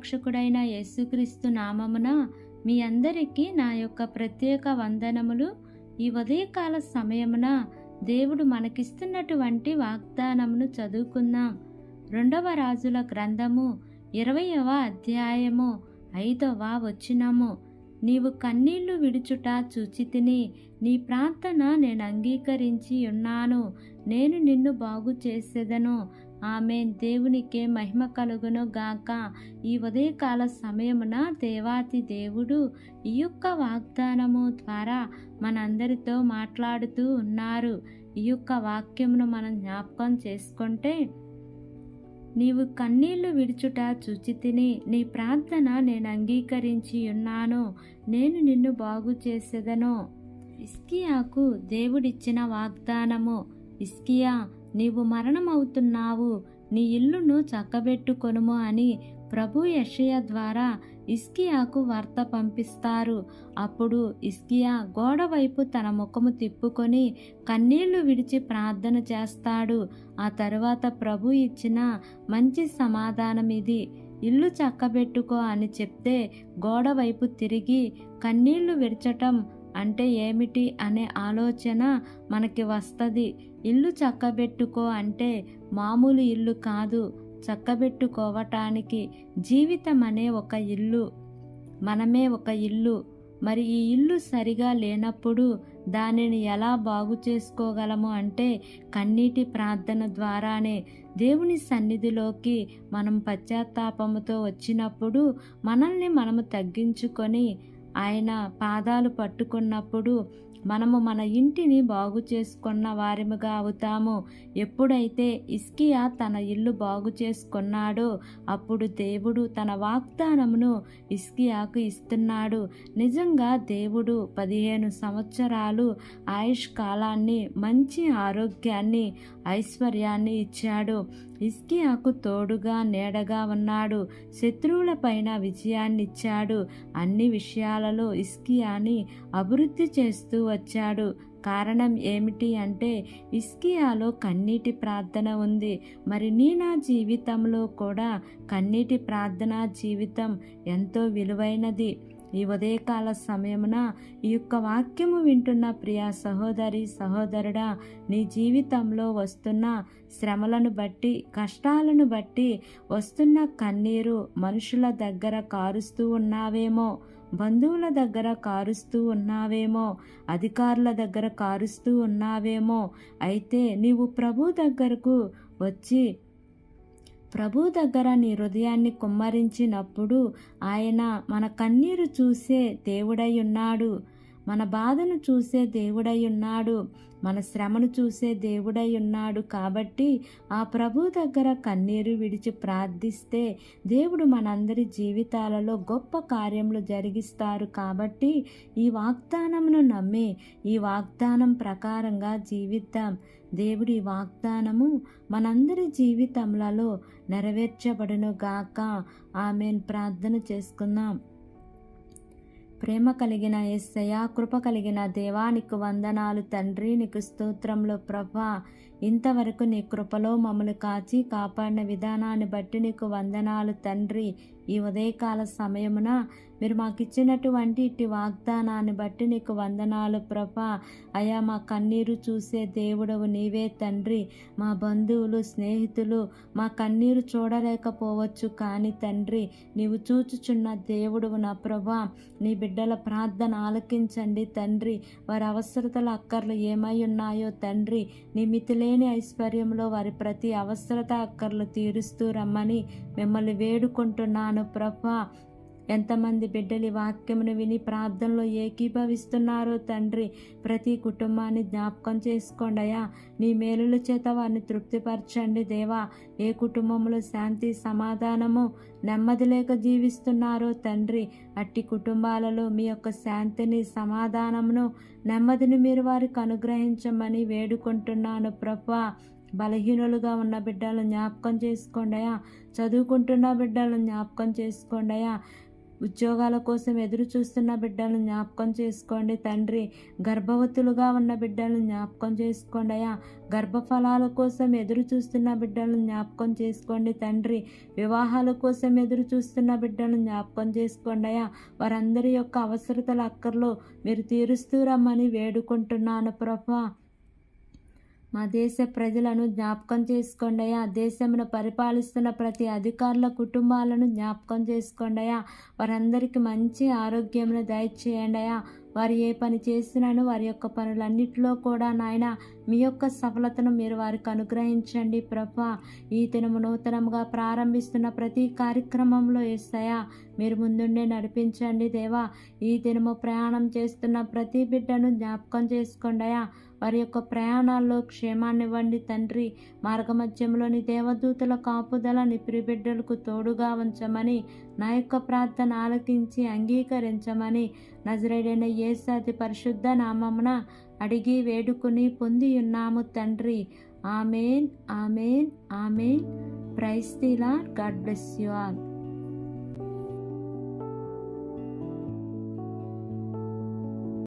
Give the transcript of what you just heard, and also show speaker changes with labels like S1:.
S1: రక్షకుడైన యేసుక్రీస్తు నామమున మీ అందరికీ నా యొక్క ప్రత్యేక వందనములు. ఈ ఉదయకాల సమయమున దేవుడు మనకిస్తున్నటువంటి వాగ్దానమును చదువుకుందాం. 2వ రాజుల గ్రంథము 20వ అధ్యాయము 5వ వచనము. నీవు కన్నీళ్లు విడుచుట చూచితిని, నీ ప్రార్థన నేను అంగీకరించి ఉన్నాను, నేను నిన్ను బాగు చేసేదను. ఆమేన్. దేవునికే మహిమ కలుగును గాక. ఈ ఉదయకాల సమయమున దేవాతి దేవుడు ఈ యొక్క వాగ్దానము ద్వారా మనందరితో మాట్లాడుతూ ఉన్నారు. ఈ యొక్క వాక్యమును మనం జ్ఞాపకం చేసుకుంటే, నీవు కన్నీళ్లు విడుచుట చూచితిని, నీ ప్రార్థన నేను అంగీకరించి ఉన్నాను, నేను నిన్ను బాగు చేసేదను. హిజ్కియాకు దేవుడిచ్చిన వాగ్దానము. హిజ్కియా, నీవు మరణమవుతున్నావు, నీ ఇల్లును చక్కబెట్టుకొనుము అని ప్రభు యెషయా ద్వారా హిజ్కియాకు వార్త పంపిస్తారు. అప్పుడు హిజ్కియా గోడ వైపు తన ముఖము తిప్పుకొని కన్నీళ్లు విడిచి ప్రార్థన చేస్తాడు. ఆ తరువాత ప్రభు ఇచ్చిన మంచి సమాధానం ఇది. ఇల్లు చక్కబెట్టుకో అని చెప్తే గోడ వైపు తిరిగి కన్నీళ్లు విడచటం అంటే ఏమిటి అనే ఆలోచన మనకి వస్తుంది. ఇల్లు చక్కబెట్టుకో అంటే మామూలు ఇల్లు కాదు. చక్కబెట్టుకోవటానికి జీవితం అనే ఒక ఇల్లు, మనమే ఒక ఇల్లు. మరి ఈ ఇల్లు సరిగా లేనప్పుడు దానిని ఎలా బాగు చేసుకోగలము అంటే కన్నీటి ప్రార్థన ద్వారానే. దేవుని సన్నిధిలోకి మనం పశ్చాత్తాపముతో వచ్చినప్పుడు మనల్ని మనము తగ్గించుకొని ఆయన పాదాలు పట్టుకున్నప్పుడు మనము మన ఇంటిని బాగు చేసుకున్న వారిముగా అవుతాము. ఎప్పుడైతే హిజ్కియా తన ఇల్లు బాగు చేసుకున్నాడో అప్పుడు దేవుడు తన వాగ్దానమును హిజ్కియాకు ఇస్తున్నాడు. నిజంగా దేవుడు 15 సంవత్సరాలు ఆయుష్ కాలాన్ని, మంచి ఆరోగ్యాన్ని, ఐశ్వర్యాన్ని ఇచ్చాడు. హిజ్కియాకు తోడుగా నీడగా ఉన్నాడు. శత్రువులపైన విజయాన్ని ఇచ్చాడు. అన్ని విషయాలలో హిజ్కియాని అభివృద్ధి చేస్తూ వచ్చాడు. కారణం ఏమిటి అంటే హిజ్కియాలో కన్నీటి ప్రార్థన ఉంది. మరి నా జీవితంలో కూడా కన్నీటి ప్రార్థన జీవితం ఎంతో విలువైనది. ఈ ఉదయకాల సమయమున ఈ యొక్క వాక్యము వింటున్న ప్రియ సహోదరి సహోదరుడా, నీ జీవితంలో వస్తున్న శ్రమలను బట్టి, కష్టాలను బట్టి వస్తున్న కన్నీరు మనుషుల దగ్గర కారుస్తూ ఉన్నావేమో, బంధువుల దగ్గర కారుస్తూ ఉన్నావేమో, అధికారుల దగ్గర కారుస్తూ ఉన్నావేమో. అయితే నీవు ప్రభు దగ్గరకు వచ్చి ప్రభు దగ్గర నీ హృదయాన్ని కుమ్మరించినప్పుడు ఆయన మన కన్నీరు చూసే దేవుడై ఉన్నాడు, మన బాధను చూసే దేవుడై ఉన్నాడు, మన శ్రమను చూసే దేవుడై ఉన్నాడు. కాబట్టి ఆ ప్రభు దగ్గర కన్నీరు విడిచి ప్రార్థిస్తే దేవుడు మనందరి జీవితాలలో గొప్ప కార్యములు జరిగిస్తారు. కాబట్టి ఈ వాగ్దానమును నమ్మి ఈ వాగ్దానం ప్రకారంగా జీవిద్దాం. దేవుడి వాగ్దానము మనందరి జీవితములలో నెరవేర్చబడును గాక. ఆమేన్. ప్రార్థన చేసుకుందాం. ప్రేమ కలిగిన యేసయ్యా, కృప కలిగిన దేవా, నీకు వందనాలు తండ్రి. నీకు స్తోత్రములు ప్రభా. ఇంతవరకు నీ కృపలో మమ్మల్ని కాచి కాపాడిన విధానాన్ని బట్టి నీకు వందనాలు తండ్రి. ఈ ఉదయకాల సమయమున మీరు మాకు ఇచ్చినటువంటి ఇట్టి వాగ్దానాన్ని బట్టి నీకు వందనాలు ప్రభా. అయా, మా కన్నీరు చూసే దేవుడవు నీవే తండ్రి. మా బంధువులు, స్నేహితులు మా కన్నీరు చూడలేకపోవచ్చు, కానీ తండ్రి నీవు చూచుచున్న దేవుడవు నా ప్రభా. నీ బిడ్డల ప్రార్థన ఆలకించండి తండ్రి. వారి అవసరతల అక్కర్లు ఏమై ఉన్నాయో తండ్రి, నీ మితిలేని ఐశ్వర్యంలో వారి ప్రతి అవసరత అక్కర్లు తీరుస్తూ రమ్మని మిమ్మల్ని వేడుకుంటున్నాను ప్రభా. ఎంతమంది బిడ్డలు వాక్యమును విని ప్రార్థనలో ఏకీభవిస్తున్నారో తండ్రి, ప్రతి కుటుంబాన్ని జ్ఞాపకం చేసుకోండి అయ్యా. నీ మేలుల చేత వారిని తృప్తిపరచండి దేవా. ఏ కుటుంబంలో శాంతి, సమాధానము, నెమ్మది లేక జీవిస్తున్నారో తండ్రి, అట్టి కుటుంబాలలో మీ యొక్క శాంతిని, సమాధానమును, నెమ్మదిని మీరు వారికి అనుగ్రహించమని వేడుకుంటున్నాను ప్రభా. బలహీనులుగా ఉన్న బిడ్డలను జ్ఞాపకం చేసుకోండి అయ్యా. చదువుకుంటున్న బిడ్డలను జ్ఞాపకం చేసుకోండి అయ్యా. ఉద్యోగాల కోసం ఎదురు చూస్తున్న బిడ్డలను జ్ఞాపకం చేసుకోండి తండ్రి. గర్భవతులుగా ఉన్న బిడ్డలను జ్ఞాపకం చేసుకోండి అయ్యా. గర్భఫలాల కోసం ఎదురు చూస్తున్న బిడ్డలను జ్ఞాపకం చేసుకోండి తండ్రి. వివాహాల కోసం ఎదురు చూస్తున్న బిడ్డలను జ్ఞాపకం చేసుకోండి అయ్యా. వారందరి యొక్క అవసరతల అక్కర్లో మీరు తీరుస్తూ రమ్మని వేడుకుంటున్నాను ప్రభా. మా దేశ ప్రజలను జ్ఞాపకం చేసుకోండి అయ్యా. దేశమును పరిపాలిస్తున్న ప్రతి అధికారుల కుటుంబాలను జ్ఞాపకం చేసుకోండి అయ్యా. వారందరికీ మంచి ఆరోగ్యమును దయచేయండి అయ్యా. వారు ఏ పని చేసినాను వారి యొక్క పనులన్నిటిలో కూడా నాయన మీ యొక్క సఫలతను మీరు వారికి అనుగ్రహించండి ప్రభా. ఈ దినము నూతనంగా ప్రారంభిస్తున్న ప్రతి కార్యక్రమంలో యేసయ్యా మీరు ముందుండే నడిపించండి దేవా. ఈ దినము ప్రయాణం చేస్తున్న ప్రతి బిడ్డను జ్ఞాపకం చేసుకోండి అయ్యా. వారి యొక్క ప్రయాణాల్లో క్షేమాన్ని ఇవ్వండి తండ్రి. మార్గమధ్యంలోని దేవదూతల కాపుదల నీ ప్రియబిడ్డలకు తోడుగా ఉంచమని నా యొక్క ప్రార్థన ఆలకించి అంగీకరించమని నజరేయుడైన యేసు అతి పరిశుద్ధ నామమున అడిగి వేడుకుని పొంది ఉన్నాము తండ్రి. Amen, amen, amen. Praise the lord. God bless you all.